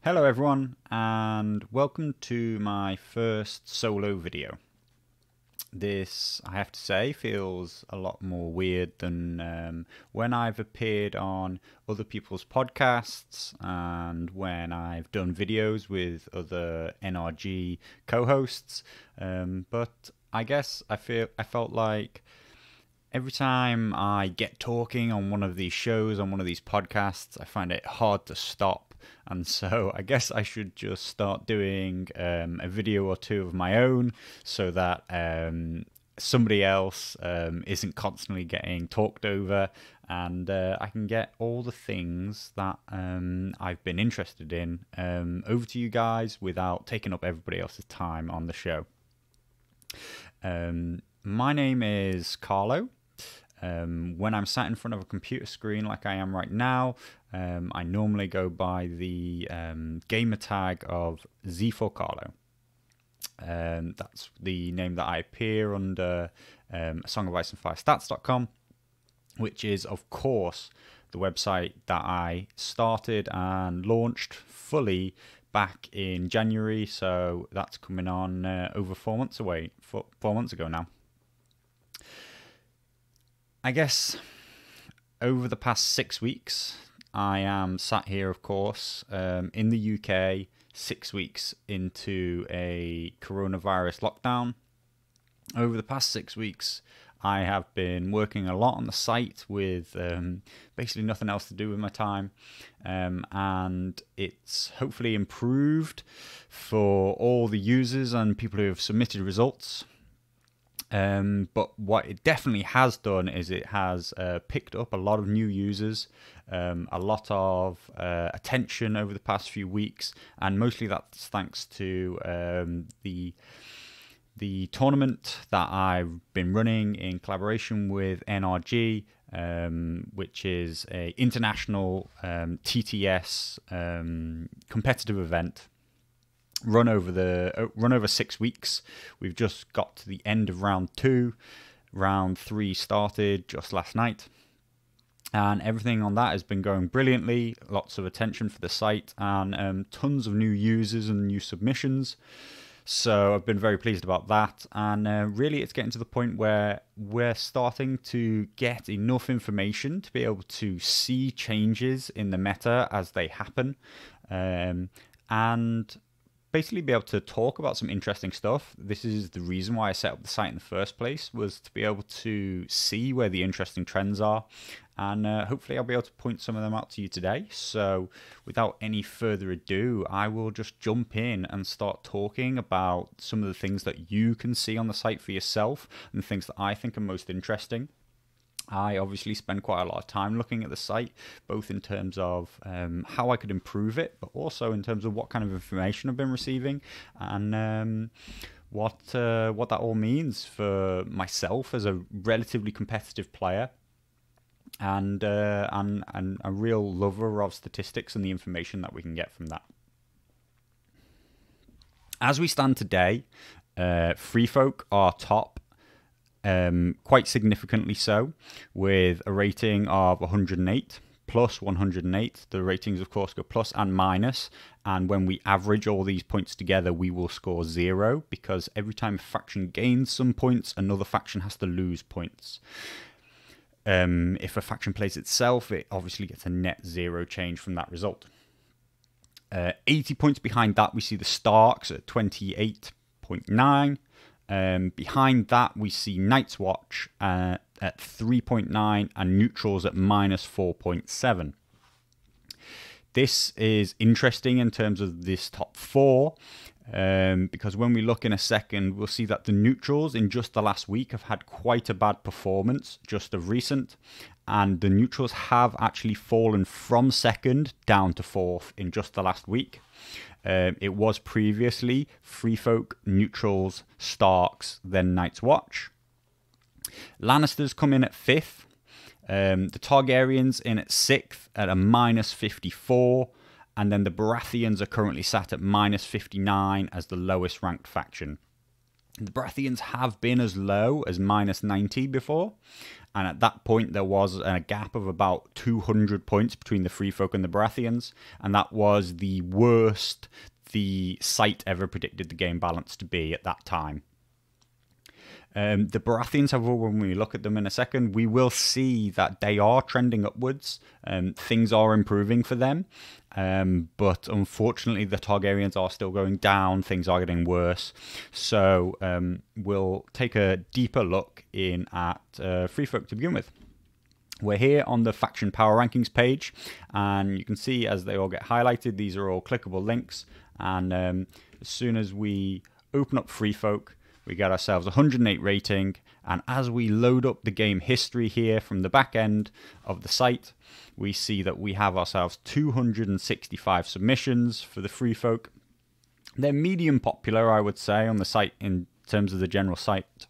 Hello everyone, and welcome to my first solo video. This, I have to say, feels a lot more weird than when I've appeared on other people's podcasts and when I've done videos with other NRG co-hosts. But I guess I felt like every time I get talking on one of these shows, on one of these podcasts, I find it hard to stop. And so I guess I should just start doing a video or two of my own so that somebody else isn't constantly getting talked over, and I can get all the things that I've been interested in over to you guys without taking up everybody else's time on the show. My name is Carlo. When I'm sat in front of a computer screen like I am right now, I normally go by the gamer tag of Z4Carlo. That's the name that I appear under songoficeandfirestats.com, which is, of course, the website that I started and launched fully back in January. So that's coming on over 4 months away, 4 months ago now. I guess over the past 6 weeks, I am sat here, of course, in the UK, 6 weeks into a coronavirus lockdown. Over the past 6 weeks, I have been working a lot on the site with basically nothing else to do with my time, and it's hopefully improved for all the users and people who have submitted results. But what it definitely has done is it has picked up a lot of new users, a lot of attention over the past few weeks, and mostly that's thanks to the tournament that I've been running in collaboration with NRG, which is a international TTS competitive event. Run over 6 weeks. We've just got to the end of round 2. Round 3 started just last night, and everything on that has been going brilliantly. Lots of attention for the site and tons of new users and new submissions. So I've been very pleased about that, and really it's getting to the point where we're starting to get enough information to be able to see changes in the meta as they happen, and basically be able to talk about some interesting stuff. This is the reason why I set up the site in the first place, was to be able to see where the interesting trends are, and hopefully I'll be able to point some of them out to you today. So without any further ado, I will just jump in and start talking about some of the things that you can see on the site for yourself and things that I think are most interesting. I obviously spend quite a lot of time looking at the site, both in terms of how I could improve it, but also in terms of what kind of information I've been receiving, and what that all means for myself as a relatively competitive player, and a real lover of statistics and the information that we can get from that. As we stand today, Free Folk are top. Quite significantly so, with a rating of 108 plus 108. The ratings, of course, go plus and minus, and when we average all these points together, we will score 0, because every time a faction gains some points, another faction has to lose points. If a faction plays itself, it obviously gets a net 0 change from that result. 80 points behind that, we see the Starks at 28.9. Behind that, we see Night's Watch at 3.9 and Neutrals at minus 4.7. This is interesting in terms of this top 4, because when we look in a second, we'll see that the Neutrals in just the last week have had quite a bad performance just of recent, and the Neutrals have actually fallen from 2nd down to 4th in just the last week. It was previously Free Folk, Neutrals, Starks, then Night's Watch. Lannisters come in at 5th. The Targaryens in at 6th at a minus 54. And then the Baratheons are currently sat at minus 59 as the lowest ranked faction. The Baratheons have been as low as -90 before, and at that point there was a gap of about 200 points between the Free Folk and the Baratheons, and that was the worst the site ever predicted the game balance to be at that time. The Baratheons, however, when we look at them in a second, we will see that they are trending upwards. Things are improving for them. But unfortunately, the Targaryens are still going down. Things are getting worse. So we'll take a deeper look in at Free Folk to begin with. We're here on the faction power rankings page, and you can see as they all get highlighted, these are all clickable links. And as soon as we open up Free Folk, we get ourselves 108 rating, and as we load up the game history here from the back end of the site, we see that we have ourselves 265 submissions for the Free Folk. They're medium popular, I would say, on the site in terms of the general site.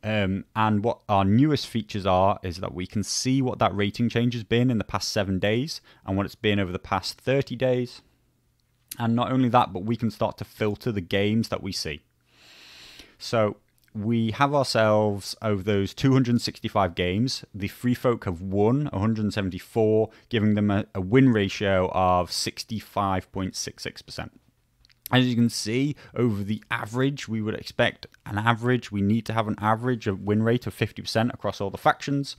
And what our newest features are is that we can see what that rating change has been in the past 7 days and what it's been over the past 30 days. And not only that, but we can start to filter the games that we see. So we have ourselves, over those 265 games, the Free Folk have won 174, giving them a win ratio of 65.66%. As you can see, over the average, we would expect an average. We need to have an average of win rate of 50% across all the factions.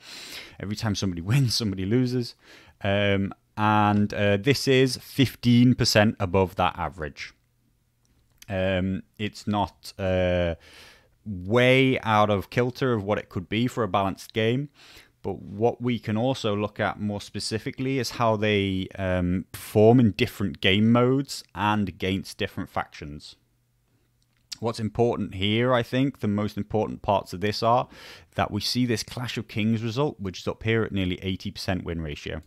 Every time somebody wins, somebody loses. And this is 15% above that average. It's not way out of kilter of what it could be for a balanced game, but what we can also look at more specifically is how they perform in different game modes and against different factions. What's important here, I think, the most important parts of this are that we see this Clash of Kings result, which is up here at nearly 80% win ratio.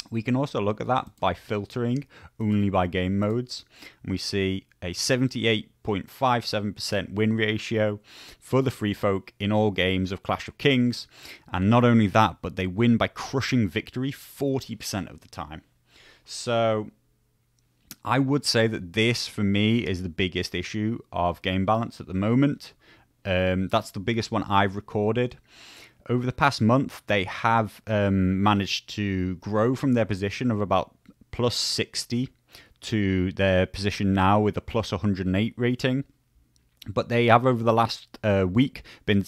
We can also look at that by filtering only by game modes. We see a 78.57% win ratio for the Free Folk in all games of Clash of Kings. And not only that, but they win by crushing victory 40% of the time. So I would say that this, for me, is the biggest issue of game balance at the moment. That's the biggest one I've recorded. Over the past month, they have managed to grow from their position of about plus 60 to their position now with a plus 108 rating. But they have, over the last week, been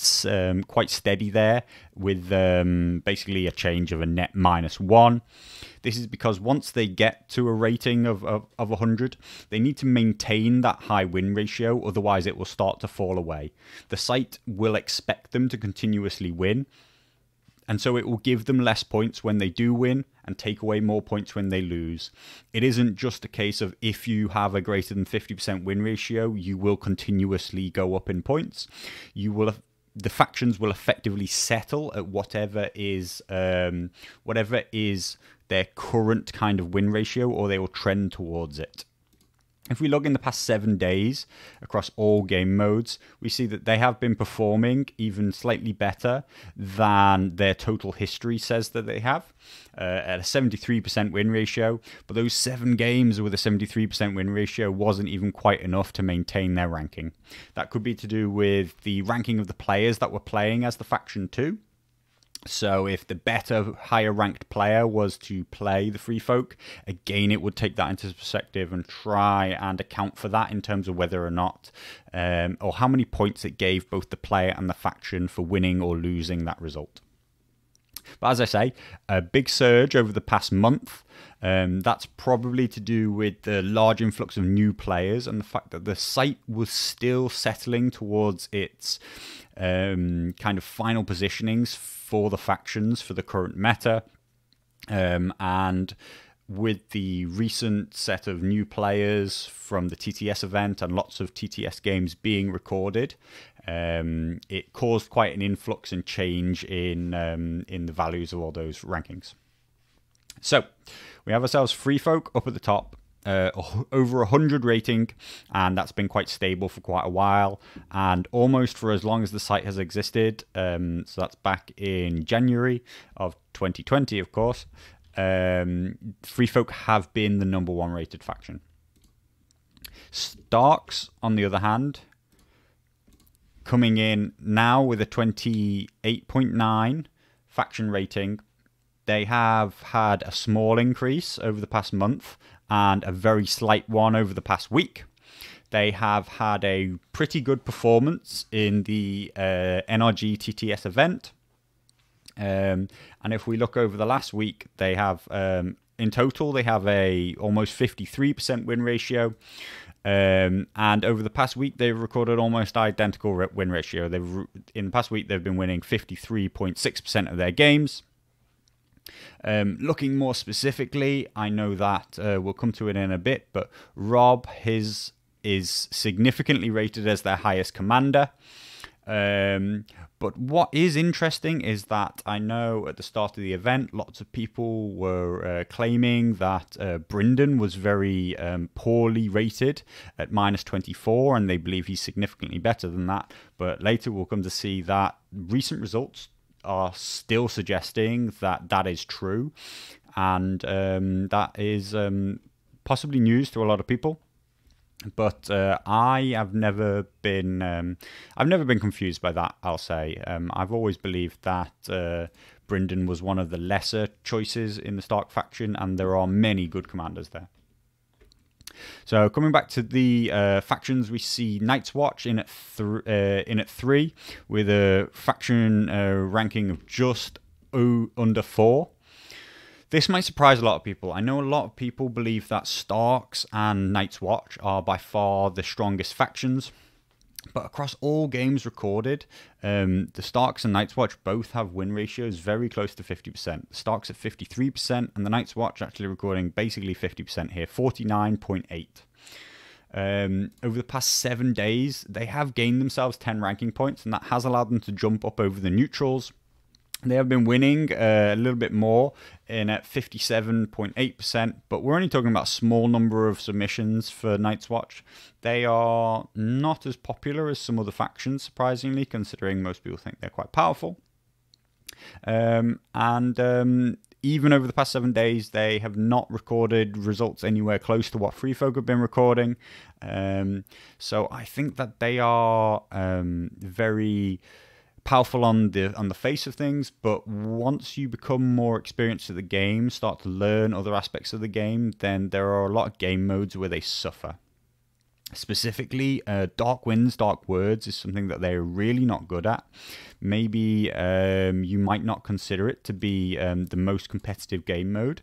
quite steady there with basically a change of a net -1. This is because once they get to a rating of 100, they need to maintain that high win ratio, otherwise it will start to fall away. The site will expect them to continuously win, and so it will give them less points when they do win and take away more points when they lose. It isn't just a case of if you have a greater than 50% win ratio, you will continuously go up in points. The factions will effectively settle at whatever is their current kind of win ratio, or they will trend towards it. If we look in the past 7 days across all game modes, we see that they have been performing even slightly better than their total history says that they have, at a 73% win ratio. But those 7 games with a 73% win ratio wasn't even quite enough to maintain their ranking. That could be to do with the ranking of the players that were playing as the faction too. So if the better, higher ranked player was to play the Free Folk, again, it would take that into perspective and try and account for that in terms of whether or not, or how many points it gave both the player and the faction for winning or losing that result. But as I say, a big surge over the past month. That's probably to do with the large influx of new players and the fact that the site was still settling towards its kind of final positionings for the factions for the current meta. And with the recent set of new players from the TTS event and lots of TTS games being recorded, it caused quite an influx and change in the values of all those rankings. So we have ourselves Free Folk up at the top, over 100 rating, and that's been quite stable for quite a while, and almost for as long as the site has existed. So that's back in January of 2020, of course. Free Folk have been the #1 rated faction. Starks, on the other hand, coming in now with a 28.9 faction rating. They have had a small increase over the past month and a very slight one over the past week. They have had a pretty good performance in the NRG TTS event. And if we look over the last week, they have, in total, they have a almost 53% win ratio. And over the past week, they've recorded almost identical win ratio. In the past week, they've been winning 53.6% of their games. Looking more specifically, I know that we'll come to it in a bit, but Rob, his is significantly rated as their highest commander. But what is interesting is that I know at the start of the event, lots of people were claiming that Brynden was very poorly rated at -24, and they believe he's significantly better than that. But later we'll come to see that recent results are still suggesting that that is true, and that is possibly news to a lot of people. But I have never been confused by that, I'll say. I've always believed that Brynden was one of the lesser choices in the Stark faction, and there are many good commanders there. So coming back to the factions, we see Night's Watch in at 3 with a faction ranking of just under 4. This might surprise a lot of people. I know a lot of people believe that Starks and Night's Watch are by far the strongest factions. But across all games recorded, the Starks and Night's Watch both have win ratios very close to 50%. The Starks at 53% and the Night's Watch actually recording basically 50% here, 49.8. Over the past 7 days, they have gained themselves 10 ranking points, and that has allowed them to jump up over the neutrals. They have been winning a little bit more in at 57.8%, but we're only talking about a small number of submissions for Night's Watch. They are not as popular as some other factions, surprisingly, considering most people think they're quite powerful. Even over the past 7 days, they have not recorded results anywhere close to what Free Folk have been recording. So I think that they are very powerful on the face of things, but once you become more experienced at the game, start to learn other aspects of the game, then there are a lot of game modes where they suffer. Specifically, Dark Winds, Dark Words is something that they're really not good at. Maybe you might not consider it to be the most competitive game mode,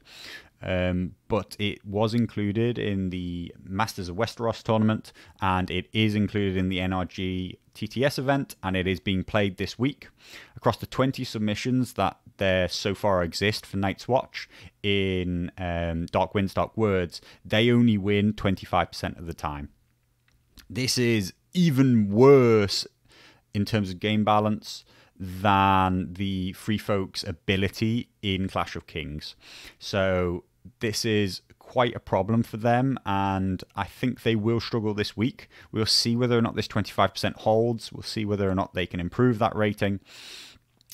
but it was included in the Masters of Westeros tournament, and it is included in the NRG TTS event, and it is being played this week. Across the 20 submissions that there so far exist for Night's Watch in Dark Winds, Dark Words, they only win 25% of the time. This is even worse in terms of game balance than the Free Folk's ability in Clash of Kings. So this is quite a problem for them, and I think they will struggle this week. We'll see whether or not this 25% holds. We'll see whether or not they can improve that rating.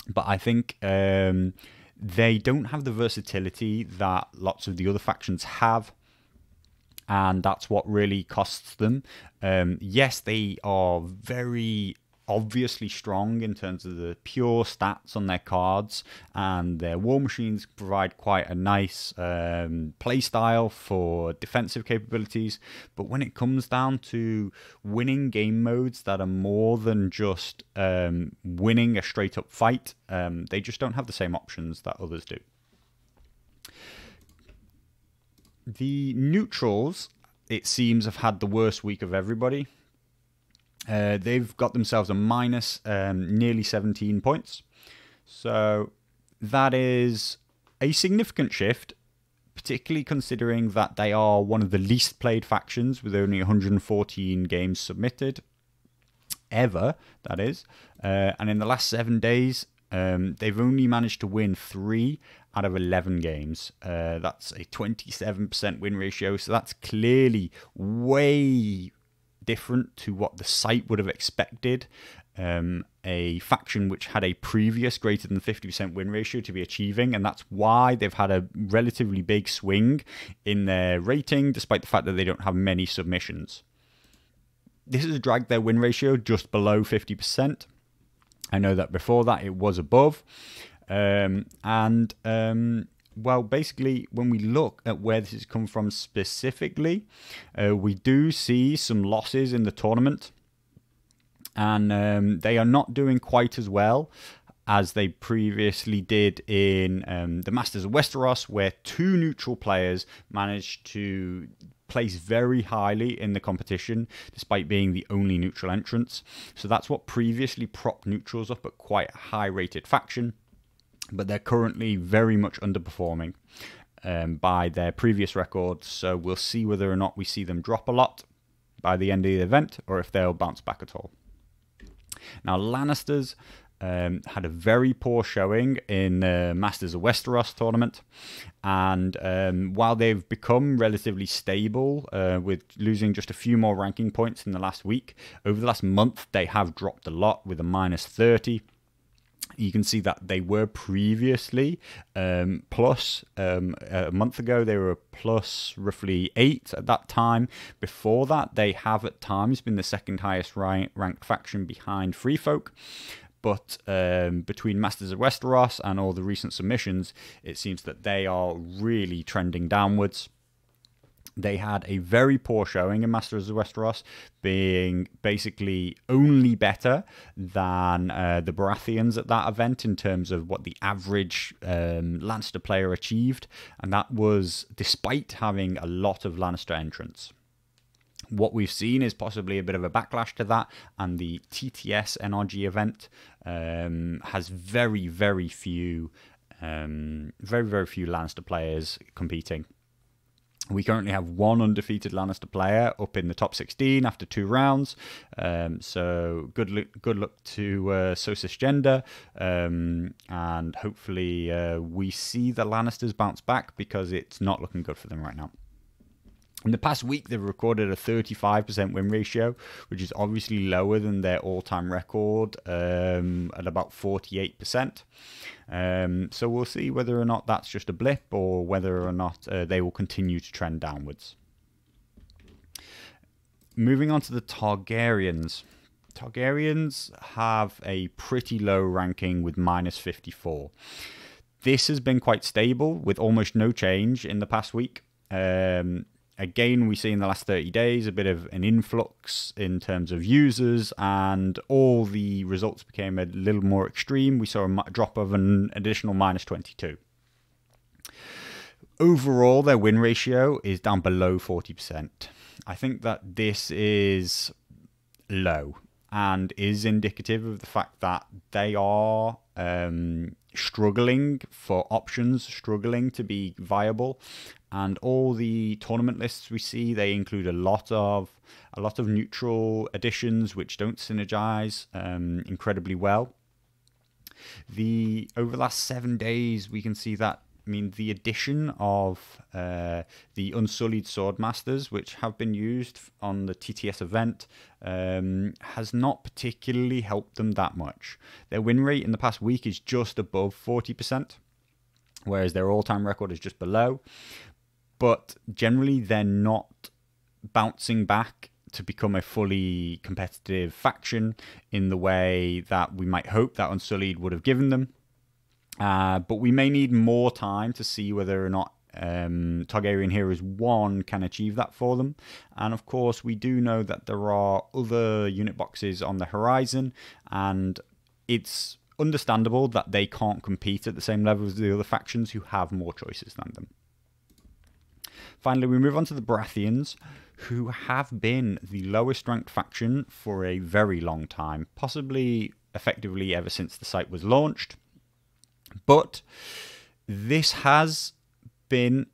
But I think they don't have the versatility that lots of the other factions have, and that's what really costs them. Yes, they are very obviously strong in terms of the pure stats on their cards, and their war machines provide quite a nice play style for defensive capabilities. But when it comes down to winning game modes that are more than just winning a straight up fight, they just don't have the same options that others do. The neutrals, it seems, have had the worst week of everybody. They've got themselves a minus nearly 17 points. So that is a significant shift, particularly considering that they are one of the least played factions with only 114 games submitted. Ever, that is. And in the last 7 days, they've only managed to win 3 out of 11 games. That's a 27% win ratio. So that's clearly way different to what the site would have expected a faction which had a previous greater than 50% win ratio to be achieving, and that's why they've had a relatively big swing in their rating, despite the fact that they don't have many submissions. This has dragged their win ratio just below 50%. I know that before that it was above. Well, basically, when we look at where this has come from specifically, we do see some losses in the tournament. And they are not doing quite as well as they previously did in the Masters of Westeros, where 2 neutral players managed to place very highly in the competition, despite being the only neutral entrants. So that's what previously propped neutrals up at quite a high-rated faction, but they're currently very much underperforming by their previous records. So we'll see whether or not we see them drop a lot by the end of the event, or if they'll bounce back at all. Now, Lannisters had a very poor showing in the Masters of Westeros tournament, and while they've become relatively stable with losing just a few more ranking points in the last week, over the last month they have dropped a lot with a -30. You can see that they were previously plus, a month ago they were plus roughly 8 at that time. Before that, they have at times been the second highest ranked faction behind Free Folk. But between Masters of Westeros and all the recent submissions, it seems that they are really trending downwards. They had a very poor showing in Masters of Westeros, being basically only better than the Baratheons at that event in terms of what the average Lannister player achieved, and that was despite having a lot of Lannister entrants. What we've seen is possibly a bit of a backlash to that, and the TTS NRG event has very, very few Lannister players competing. We currently have 1 undefeated Lannister player up in the top 16 after 2 rounds. So good luck to Sosis Gender, and hopefully we see the Lannisters bounce back, because it's not looking good for them right now. In the past week, they've recorded a 35% win ratio, which is obviously lower than their all-time record at about 48%. So we'll see whether or not that's just a blip, or whether or not they will continue to trend downwards. Moving on to the Targaryens. Targaryens have a pretty low ranking with -54. This has been quite stable with almost no change in the past week. Again, we see in the last 30 days a bit of an influx in terms of users, and all the results became a little more extreme. We saw a drop of an additional -22. Overall, their win ratio is down below 40%. I think that this is low and is indicative of the fact that they are struggling for options, struggling to be viable. And all the tournament lists we see, they include a lot of neutral additions which don't synergize incredibly well. Over the last 7 days, we can see that. I mean, the addition of the Unsullied Swordmasters, which have been used on the TTS event, has not particularly helped them that much. Their win rate in the past week is just above 40%, whereas their all-time record is just below. But generally, they're not bouncing back to become a fully competitive faction in the way that we might hope that Unsullied would have given them. But we may need more time to see whether or not Targaryen Heroes 1 can achieve that for them. And of course, we do know that there are other unit boxes on the horizon, and it's understandable that they can't compete at the same level as the other factions who have more choices than them. Finally, we move on to the Baratheons, who have been the lowest ranked faction for a very long time, possibly effectively ever since the site was launched. But this has been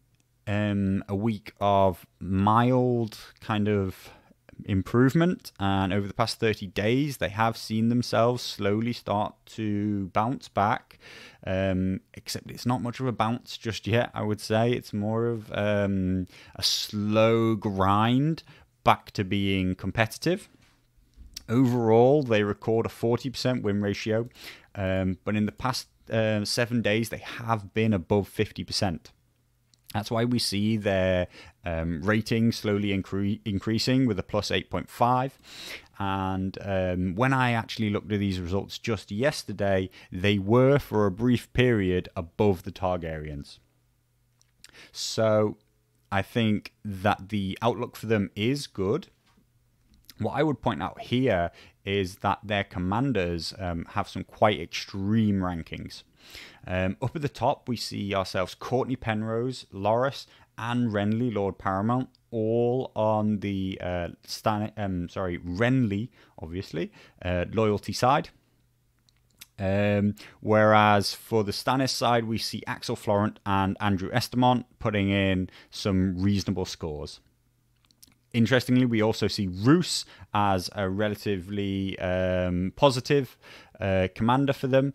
a week of mild kind of improvement, and over the past 30 days they have seen themselves slowly start to bounce back, except it's not much of a bounce just yet. I would say it's more of a slow grind back to being competitive. Overall, they record a 40% win ratio, but in the past 7 days they have been above 50%. That's why we see their rating slowly increasing with a plus 8.5. And when I actually looked at these results just yesterday, they were for a brief period above the Targaryens. So I think that the outlook for them is good. What I would point out here is that their commanders have some quite extreme rankings. Up at the top, we see ourselves Courtney Penrose, Loras, and Renly, Lord Paramount, all on the Renly, obviously, loyalty side. Whereas for the Stannis side, we see Axel Florent and Andrew Estamont putting in some reasonable scores. Interestingly, we also see Roose as a relatively positive commander for them,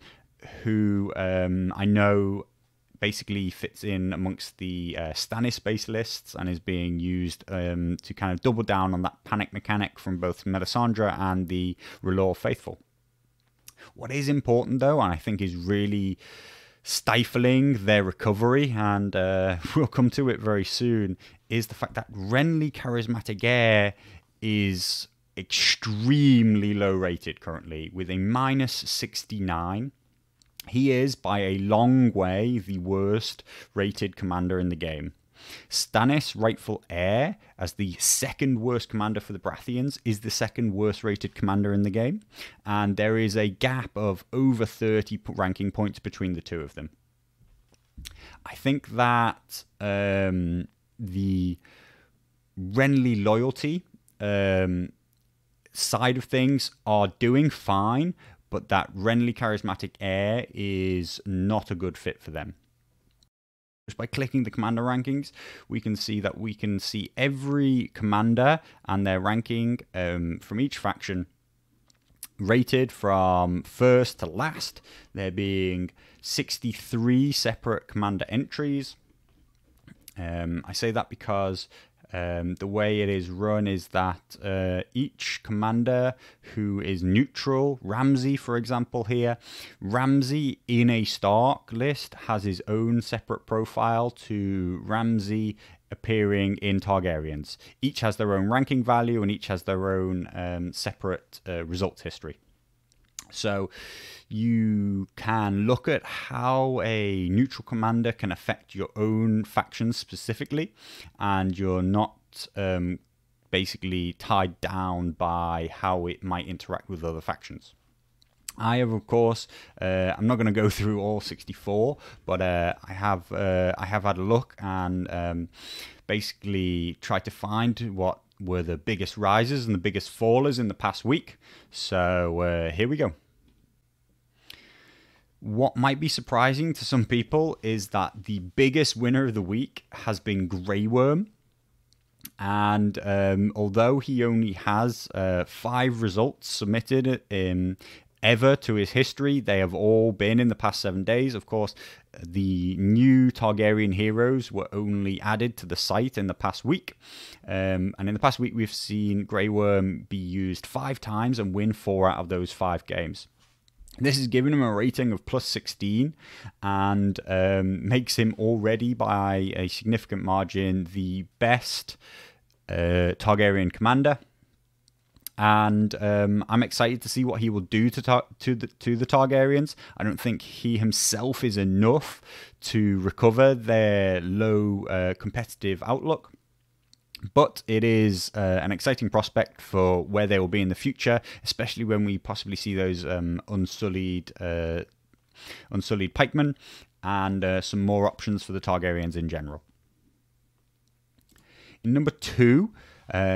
who I know basically fits in amongst the Stannis-based lists and is being used to kind of double down on that panic mechanic from both Melisandre and the R'hllor faithful. What is important, though, and I think is really stifling their recovery, and we'll come to it very soon, is the fact that Renly Charismatic Heir is extremely low rated currently with a minus 69. He is by a long way the worst rated commander in the game. Stannis, rightful heir, as the second worst commander for the Baratheons, is the second worst rated commander in the game, and there is a gap of over 30 ranking points between the two of them. I think that the Renly loyalty side of things are doing fine, but that Renly Charismatic Heir is not a good fit for them. Just by clicking the commander rankings, we can see that we can see every commander and their ranking from each faction rated from first to last. There being 63 separate commander entries. I say that because the way it is run is that each commander who is neutral, Ramsay for example here, Ramsay in a Stark list has his own separate profile to Ramsay appearing in Targaryens. Each has their own ranking value and each has their own separate results history. So you can look at how a neutral commander can affect your own faction specifically, and you're not basically tied down by how it might interact with other factions. I have, of course, I'm not going to go through all 64, but I have had a look and basically tried to find what were the biggest risers and the biggest fallers in the past week. So here we go. What might be surprising to some people is that the biggest winner of the week has been Grey Worm. And although he only has 5 results submitted ever to his history, they have all been in the past 7 days. Of course, the new Targaryen heroes were only added to the site in the past week. And in the past week, we've seen Grey Worm be used 5 times and win 4 out of those 5 games. This has given him a rating of plus 16 and makes him already by a significant margin the best Targaryen commander. And I'm excited to see what he will do to the Targaryens. I don't think he himself is enough to recover their low competitive outlook. But it is an exciting prospect for where they will be in the future, especially when we possibly see those unsullied pikemen and some more options for the Targaryens in general. In number 2,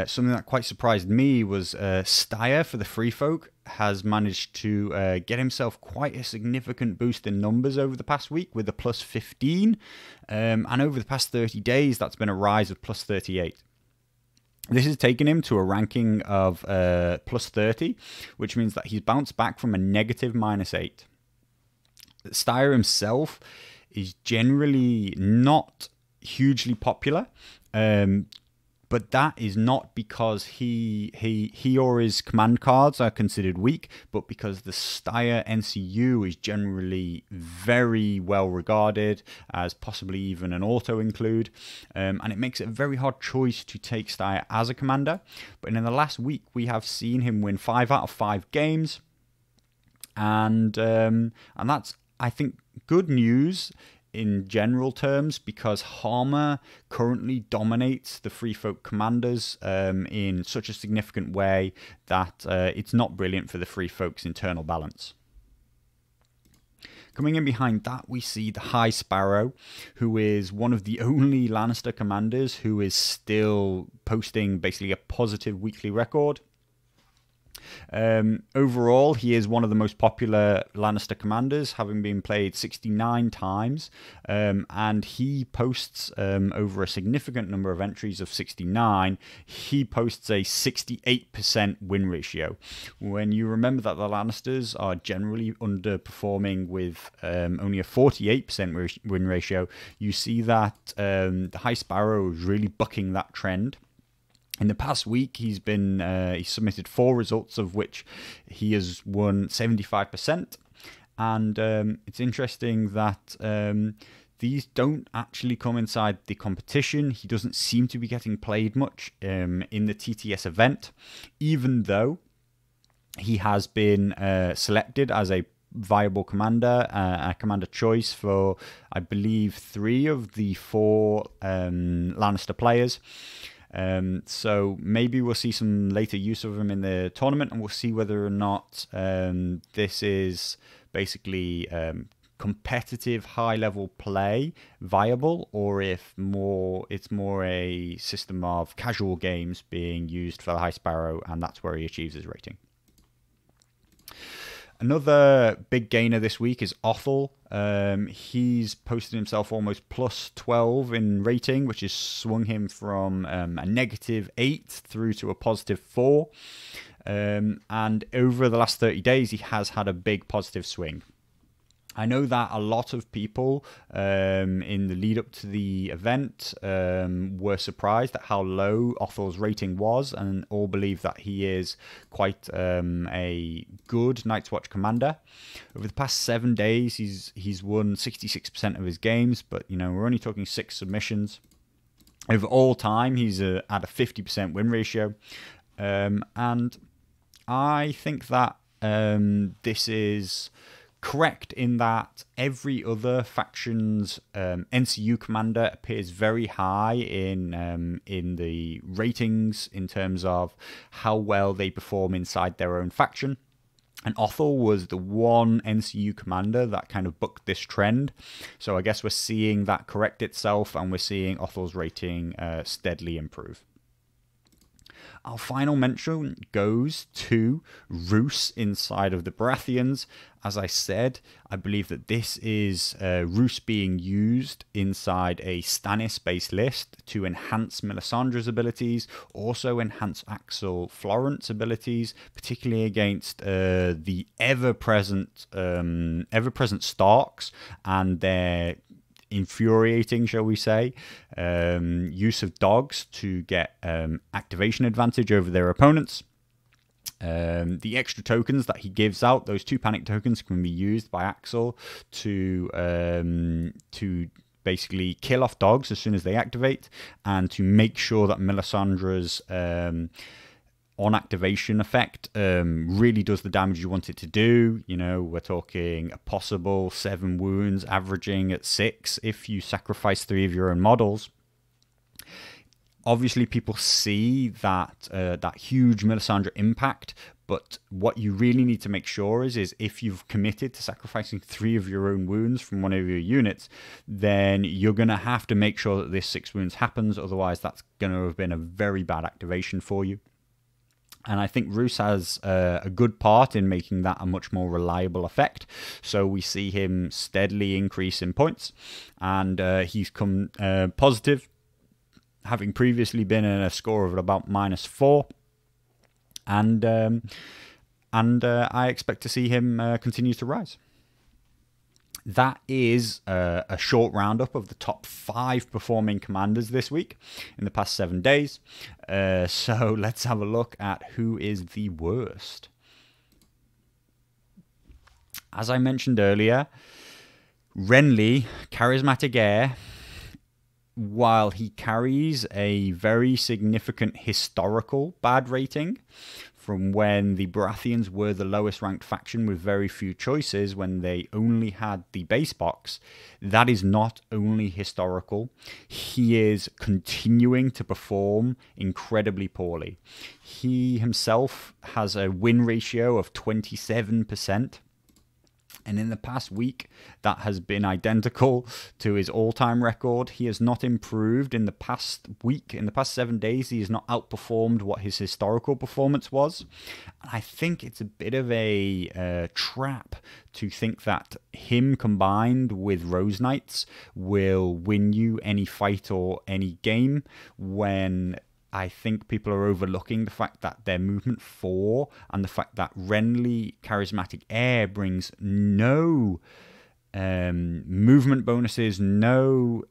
something that quite surprised me was Styr for the Free Folk has managed to get himself quite a significant boost in numbers over the past week with a plus 15. And over the past 30 days, that's been a rise of plus 38. This has taken him to a ranking of plus 30, which means that he's bounced back from a negative minus 8. Styr himself is generally not hugely popular, But that is not because he or his command cards are considered weak, but because the Steyr NCU is generally very well regarded as possibly even an auto include, and it makes it a very hard choice to take Steyr as a commander. But in the last week, we have seen him win 5 out of 5 games, and that's, I think, good news in general terms, because Harmer currently dominates the Free Folk commanders in such a significant way that it's not brilliant for the Free Folk's internal balance. Coming in behind that, we see the High Sparrow, who is one of the only Lannister commanders who is still posting basically a positive weekly record. Overall, he is one of the most popular Lannister commanders, having been played 69 times, and he posts over a significant number of entries of 69. He posts a 68% win ratio. When you remember that the Lannisters are generally underperforming with only a 48% win ratio, you see that the High Sparrow is really bucking that trend. In the past week, he's submitted 4 results, of which he has won 75%. And it's interesting that these don't actually come inside the competition. He doesn't seem to be getting played much in the TTS event, even though he has been selected as a viable commander, a commander choice for, I believe, 3 of the 4 Lannister players. So maybe we'll see some later use of him in the tournament, and we'll see whether or not this is basically competitive high-level play viable, or if it's more a system of casual games being used for the High Sparrow, and that's where he achieves his rating. Another big gainer this week is Othel. He's posted himself almost plus 12 in rating, which has swung him from a -8 through to a positive 4. And over the last 30 days, he has had a big positive swing. I know that a lot of people in the lead up to the event were surprised at how low Othel's rating was, and all believe that he is quite a good Night's Watch commander. Over the past 7 days, he's won 66% of his games, but we're only talking 6 submissions. Over all time, he's at a 50% win ratio, and I think that this is correct in that every other faction's NCU commander appears very high in the ratings in terms of how well they perform inside their own faction. And Othel was the one NCU commander that kind of bucked this trend. So I guess we're seeing that correct itself, and we're seeing Othel's rating steadily improve. Our final mention goes to Roose inside of the Baratheons. As I said, I believe that this is Roose being used inside a Stannis-based list to enhance Melisandre's abilities, also enhance Axel Florent's abilities, particularly against the ever-present Starks and their infuriating, shall we say, use of dogs to get activation advantage over their opponents. The extra tokens that he gives out, those 2 panic tokens, can be used by Axel to basically kill off dogs as soon as they activate, and to make sure that Melisandre's on activation effect really does the damage you want it to do. We're talking a possible 7 wounds, averaging at 6 if you sacrifice 3 of your own models. Obviously, people see that huge Melisandre impact, but what you really need to make sure is if you've committed to sacrificing 3 of your own wounds from one of your units, then you're going to have to make sure that this 6 wounds happens. Otherwise, that's going to have been a very bad activation for you. And I think Roose has a good part in making that a much more reliable effect. So we see him steadily increase in points, and he's come positive, having previously been in a score of about -4. And I expect to see him continue to rise. That is a short roundup of the top 5 performing commanders this week in the past 7 days. So let's have a look at who is the worst. As I mentioned earlier, Renly, Charismatic Heir, while he carries a very significant historical bad rating from when the Baratheons were the lowest ranked faction with very few choices when they only had the base box, that is not only historical, he is continuing to perform incredibly poorly. He himself has a win ratio of 27%. And in the past week, that has been identical to his all-time record. He has not improved in the past week. In the past 7 days, he has not outperformed what his historical performance was. And I think it's a bit of a trap to think that him combined with Rose Knights will win you any fight or any game, when I think people are overlooking the fact that they're movement 4 and the fact that Renly Charismatic Heir brings no movement bonuses, no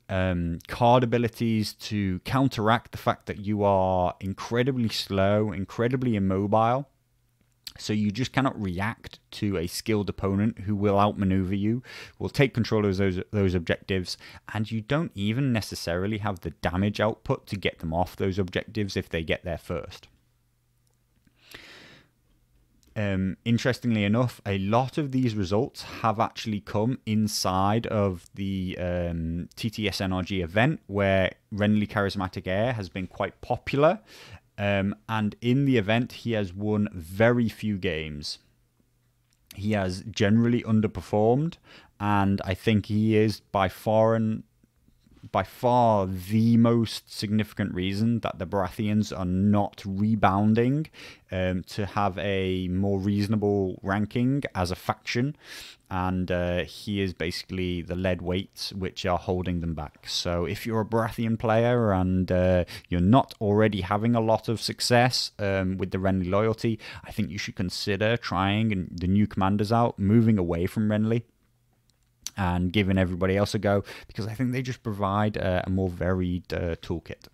card abilities to counteract the fact that you are incredibly slow, incredibly immobile. So you just cannot react to a skilled opponent who will outmaneuver you, will take control of those objectives, and you don't even necessarily have the damage output to get them off those objectives if they get there first. Interestingly enough, a lot of these results have actually come inside of the TTS NRG event, where Renly Charismatic Heir has been quite popular. And in the event, he has won very few games. He has generally underperformed, and I think he is by far the most significant reason that the Baratheons are not rebounding to have a more reasonable ranking as a faction. And he is basically the lead weights which are holding them back. So if you're a Baratheon player and you're not already having a lot of success with the Renly loyalty, I think you should consider trying the new commanders out, moving away from Renly and giving everybody else a go, because I think they just provide a more varied toolkit.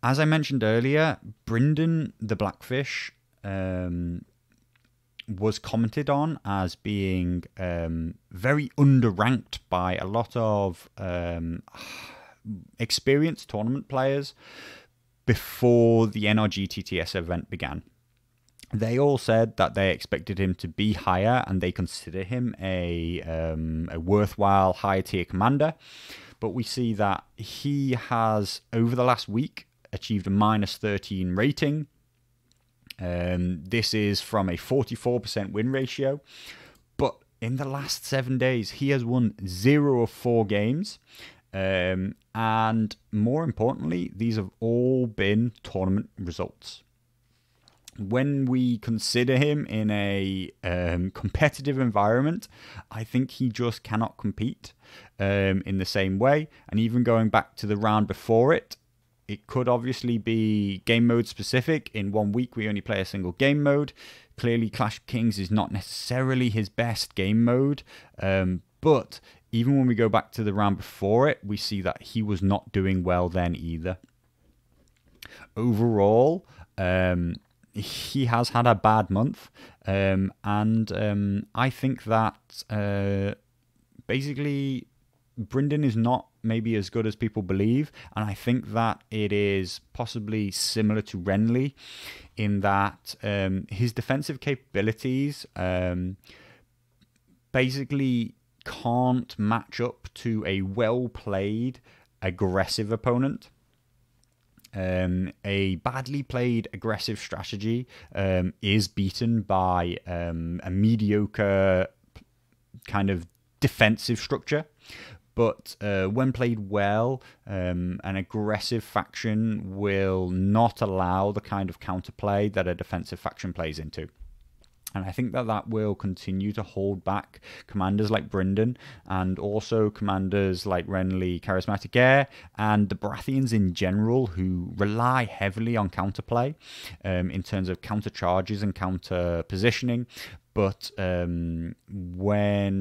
As I mentioned earlier, Brynden the Blackfish was commented on as being very underranked by a lot of experienced tournament players before the NRG TTS event began. They all said that they expected him to be higher and they consider him a worthwhile higher tier commander. But we see that he has, over the last week, achieved a -13 rating. This is from a 44% win ratio. But in the last 7 days, he has won 0 of 4 games. And more importantly, these have all been tournament results. When we consider him in a competitive environment, I think he just cannot compete in the same way. And even going back to the round before it, it could obviously be game mode specific. In 1 week, we only play a single game mode. Clearly, Clash of Kings is not necessarily his best game mode. But even when we go back to the round before it, we see that he was not doing well then either. Overall, he has had a bad month. And I think that basically Brynden is not maybe as good as people believe, and I think that it is possibly similar to Renly in that his defensive capabilities basically can't match up to a well-played, aggressive opponent. A badly played aggressive strategy is beaten by a mediocre kind of defensive structure. But when played well, an aggressive faction will not allow the kind of counterplay that a defensive faction plays into. And I think that that will continue to hold back commanders like Brynden and also commanders like Renly Charismatic Heir and the Baratheons in general, who rely heavily on counterplay in terms of counter charges and counter positioning. But when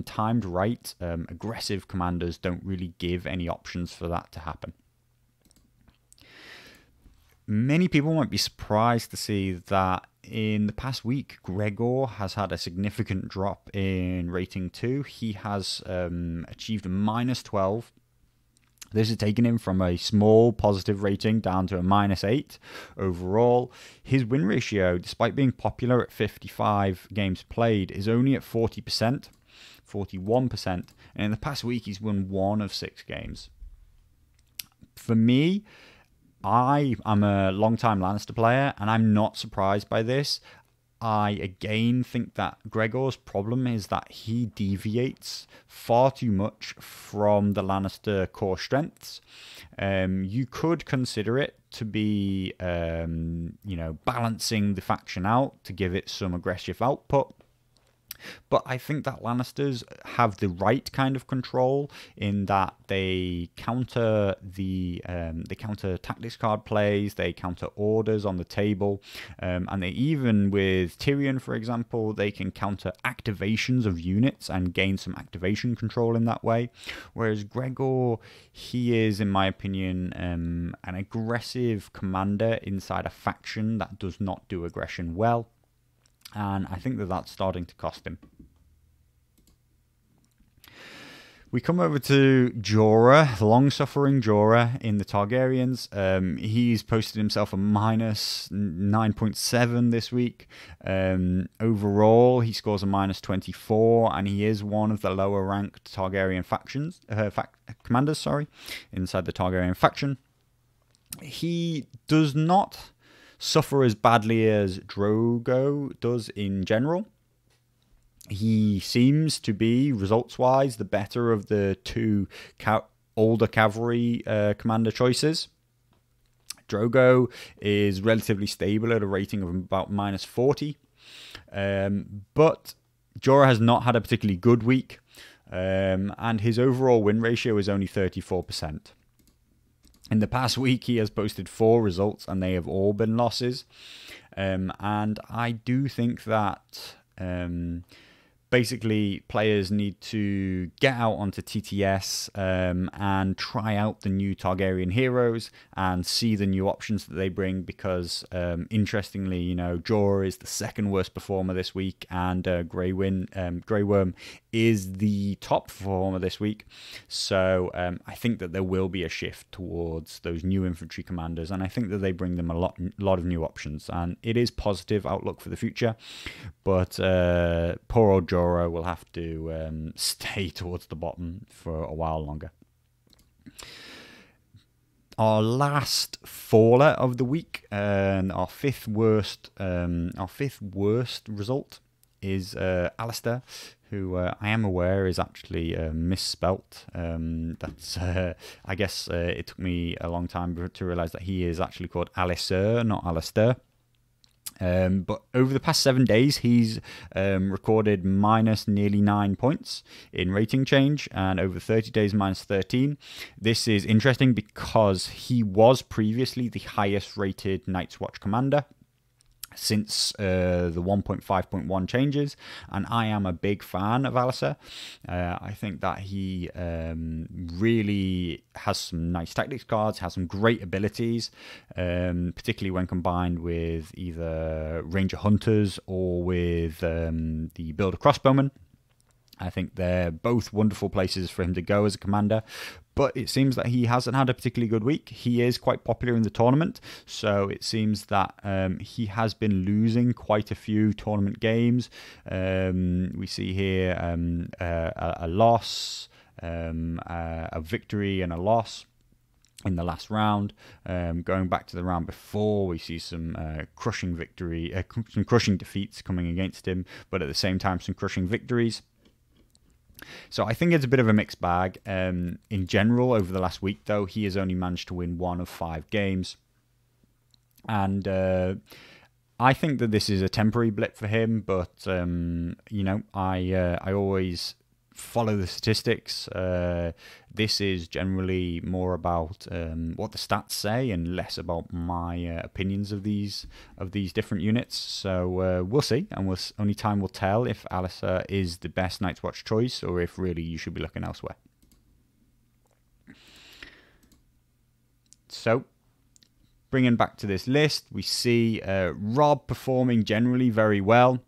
timed right, aggressive commanders don't really give any options for that to happen. Many people might be surprised to see that in the past week, Gregor has had a significant drop in rating 2. He has achieved a -12. This has taken him from a small positive rating down to a -8 overall. His win ratio, despite being popular at 55 games played, is only at 40%, 41%. And in the past week, he's won 1 of 6 games. For me, I am a long-time Lannister player, and I'm not surprised by this. I, again, think that Gregor's problem is that he deviates far too much from the Lannister core strengths. You could consider it to be, balancing the faction out to give it some aggressive output. But I think that Lannisters have the right kind of control in that they counter tactics card plays, they counter orders on the table, and they even, with Tyrion, for example, they can counter activations of units and gain some activation control in that way. Whereas Gregor, he is, in my opinion, an aggressive commander inside a faction that does not do aggression well. And I think that that's starting to cost him. We come over to Jorah, the long-suffering Jorah in the Targaryens. He's posted himself a -9.7 this week. Overall, he scores a -24, and he is one of the lower-ranked Targaryen commanders, inside the Targaryen faction. He does not suffer as badly as Drogo does in general. He seems to be, results-wise, the better of the two older cavalry commander choices. Drogo is relatively stable at a rating of about -40. But Jorah has not had a particularly good week, and his overall win ratio is only 34%. In the past week, he has posted 4 results, and they have all been losses. And I do think that basically players need to get out onto TTS and try out the new Targaryen heroes and see the new options that they bring, because interestingly, Jorah is the second worst performer this week, and Grey Worm is the top performer this week. So I think that there will be a shift towards those new infantry commanders, and I think that they bring them a lot of new options, and it is positive outlook for the future. But poor old Jorah will have to stay towards the bottom for a while longer. Our last faller of the week, and our fifth worst result is Alistair, who I am aware is actually misspelt. I guess it took me a long time to realise that he is actually called Alistair, not Alistair. But over the past 7 days, he's recorded nearly 9 points in rating change, and over 30 days, -13. This is interesting because he was previously the highest rated Night's Watch commander since the 1.5.1 changes, and I am a big fan of Alistair. I think that he really has some nice tactics cards, has some great abilities, particularly when combined with either Ranger Hunters or with the Builder Crossbowmen. I think they're both wonderful places for him to go as a commander, but it seems that he hasn't had a particularly good week. He is quite popular in the tournament, so it seems that he has been losing quite a few tournament games. We see here a loss, a victory and a loss in the last round. Going back to the round before, we see some crushing defeats coming against him, but at the same time some crushing victories. So I think it's a bit of a mixed bag. In general, over the last week, though, he has only managed to win 1 of 5 games. And I think that this is a temporary blip for him, but you know, I always follow the statistics. This is generally more about what the stats say and less about my opinions of these different units. So we'll see, and only time will tell if Alistar is the best Night's Watch choice or if really you should be looking elsewhere. So, bringing back to this list, we see Rob performing generally very well.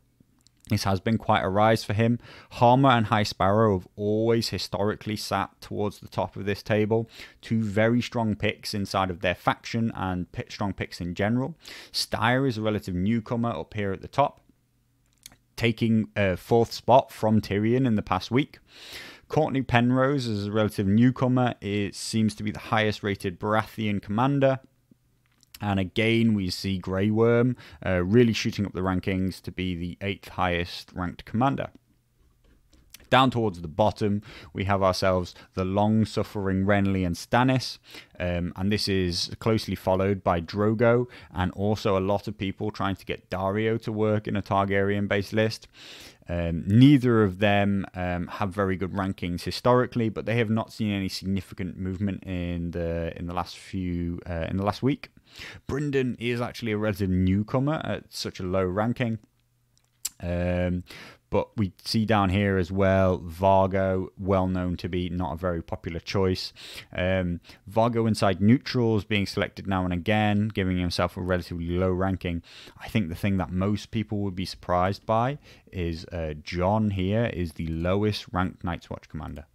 This has been quite a rise for him. Harmer and High Sparrow have always historically sat towards the top of this table. Two very strong picks inside of their faction and strong picks in general. Styre is a relative newcomer up here at the top, taking a 4th spot from Tyrion in the past week. Courtney Penrose is a relative newcomer. It seems to be the highest rated Baratheon commander. And again, we see Grey Worm really shooting up the rankings to be the 8th highest ranked commander. Down towards the bottom, we have ourselves the long-suffering Renly and Stannis. And this is closely followed by Drogo, and also a lot of people trying to get Dario to work in a Targaryen-based list. Neither of them have very good rankings historically, but they have not seen any significant movement in the last week. Brynden is actually a relative newcomer at such a low ranking. But we see down here as well, Vargo, well known to be not a very popular choice. Vargo inside neutrals being selected now and again, giving himself a relatively low ranking. I think the thing that most people would be surprised by is Jon here is the lowest ranked Night's Watch commander.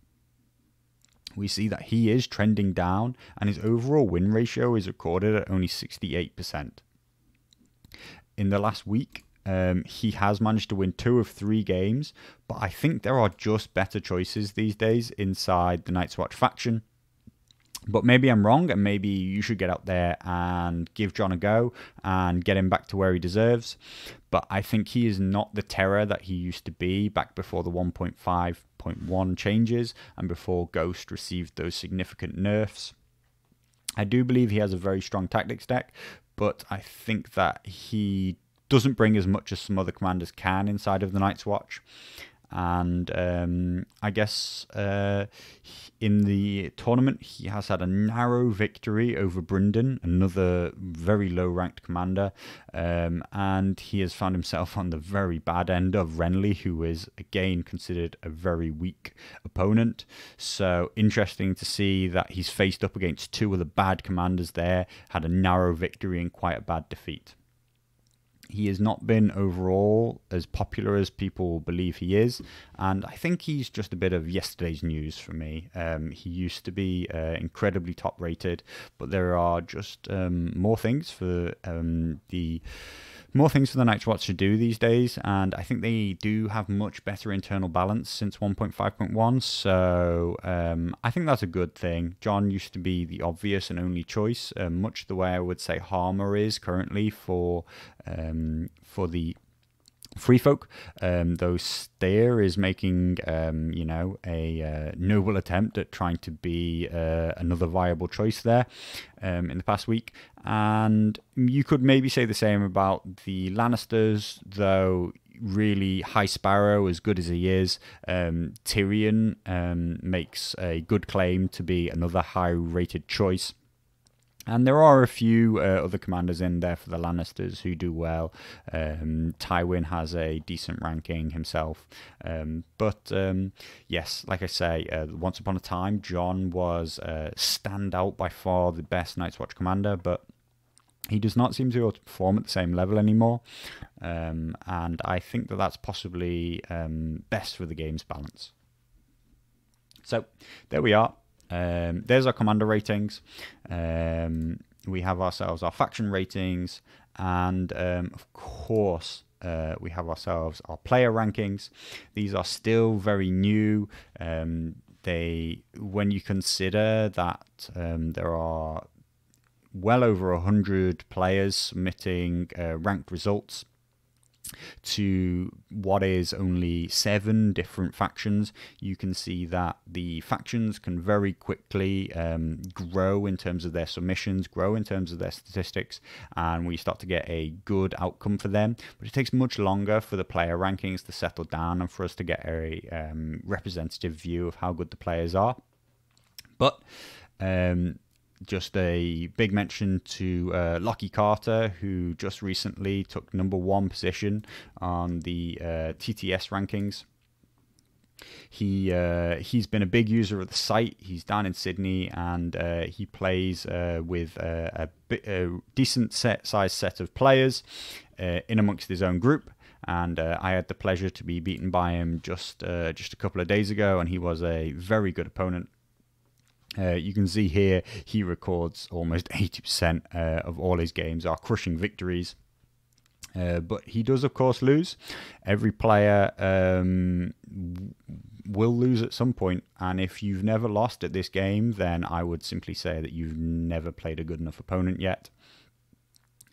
We see that he is trending down, and his overall win ratio is recorded at only 68%. In the last week, he has managed to win 2 of 3 games, but I think there are just better choices these days inside the Night's Watch faction. But maybe I'm wrong, and maybe you should get out there and give Jon a go and get him back to where he deserves. But I think he is not the terror that he used to be back before the 1.5.1 changes and before Ghost received those significant nerfs. I do believe he has a very strong tactics deck, but I think that he doesn't bring as much as some other commanders can inside of the Night's Watch. And I guess in the tournament, he has had a narrow victory over Brynden, another very low-ranked commander. And he has found himself on the very bad end of Renly, who is, again, considered a very weak opponent. So interesting to see that he's faced up against 2 of the bad commanders there, had a narrow victory and quite a bad defeat. He has not been overall as popular as people believe he is, and I think he's just a bit of yesterday's news for me. He used to be incredibly top rated, but there are just more things for the Night's Watch to do these days, and I think they do have much better internal balance since 1.5.1, so I think that's a good thing. Jon used to be the obvious and only choice, much the way I would say Harmer is currently for the Free Folk, though Styre is making, you know, a noble attempt at trying to be another viable choice there in the past week. And you could maybe say the same about the Lannisters, though really High Sparrow, as good as he is, Tyrion makes a good claim to be another high-rated choice. And there are a few other commanders in there for the Lannisters who do well. Tywin has a decent ranking himself. But yes, like I say, once upon a time, Jon was standout by far the best Night's Watch commander, but he does not seem to be able to perform at the same level anymore. And I think that that's possibly best for the game's balance. So there we are. There's our commander ratings. We have ourselves our faction ratings, and of course we have ourselves our player rankings. These are still very new. When you consider that there are well over 100 players submitting ranked results, to what is only 7 different factions, you can see that the factions can very quickly grow in terms of their submissions, grow in terms of their statistics, and we start to get a good outcome for them. But it takes much longer for the player rankings to settle down and for us to get a representative view of how good the players are. But just a big mention to Lockie Carter, who just recently took #1 position on the TTS rankings. He's been a big user of the site. He's down in Sydney, and he plays with a decent sized set of players in amongst his own group. And I had the pleasure to be beaten by him just a couple of days ago, and he was a very good opponent. You can see here he records almost 80% of all his games are crushing victories. But he does, of course, lose. Every player will lose at some point, and if you've never lost at this game, then I would simply say that you've never played a good enough opponent yet.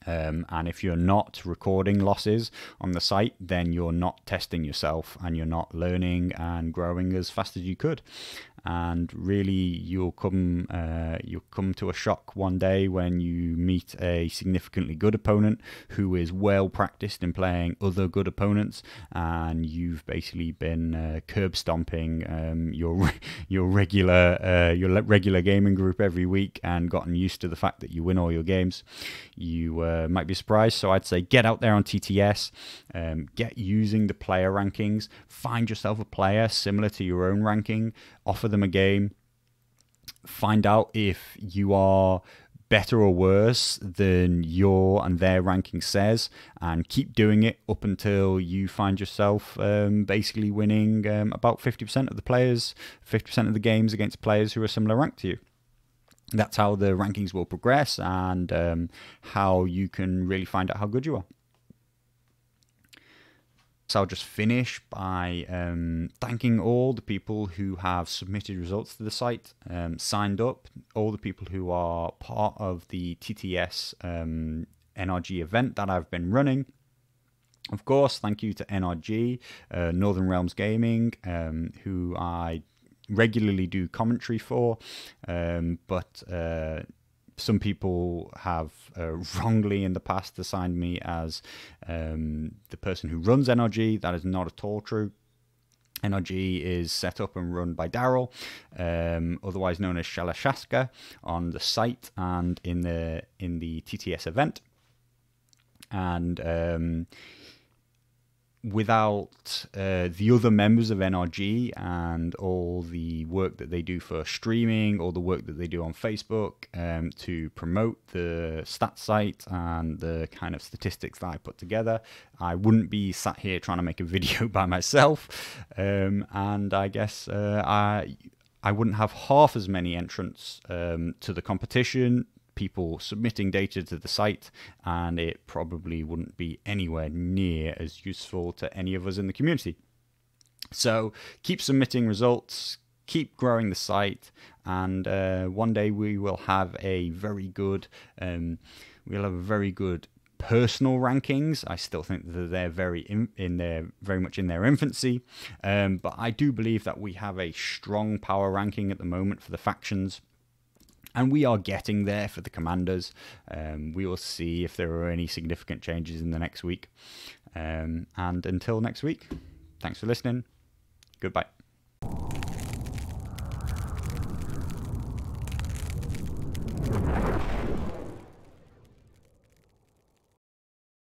And if you're not recording losses on the site, then you're not testing yourself, and you're not learning and growing as fast as you could. And really, you'll come to a shock one day when you meet a significantly good opponent who is well practiced in playing other good opponents, and you've basically been curb stomping your regular gaming group every week and gotten used to the fact that you win all your games. You might be surprised. So I'd say get out there on TTS, get using the player rankings, find yourself a player similar to your own ranking, offer them a game, find out if you are better or worse than your and their ranking says, and keep doing it up until you find yourself basically winning about 50% of the players, 50% of the games against players who are similar rank to you. That's how the rankings will progress, and how you can really find out how good you are. So I'll just finish by thanking all the people who have submitted results to the site, signed up, all the people who are part of the TTS NRG event that I've been running. Of course, thank you to NRG, Northern Realms Gaming, who I regularly do commentary for, but some people have wrongly in the past assigned me as the person who runs NRG. That is not at all true. NRG is set up and run by Daryl, otherwise known as Shalashaska, on the site and in the TTS event. And without the other members of NRG and all the work that they do for streaming, all the work that they do on Facebook to promote the stat site and the kind of statistics that I put together, I wouldn't be sat here trying to make a video by myself. And I guess I wouldn't have half as many entrants to the competition, people submitting data to the site, and it probably wouldn't be anywhere near as useful to any of us in the community. So keep submitting results, keep growing the site, and one day we will have a very good personal rankings. I still think that they're very much in their infancy, but I do believe that we have a strong power ranking at the moment for the factions. And we are getting there for the commanders. We will see if there are any significant changes in the next week. And until next week, thanks for listening. Goodbye.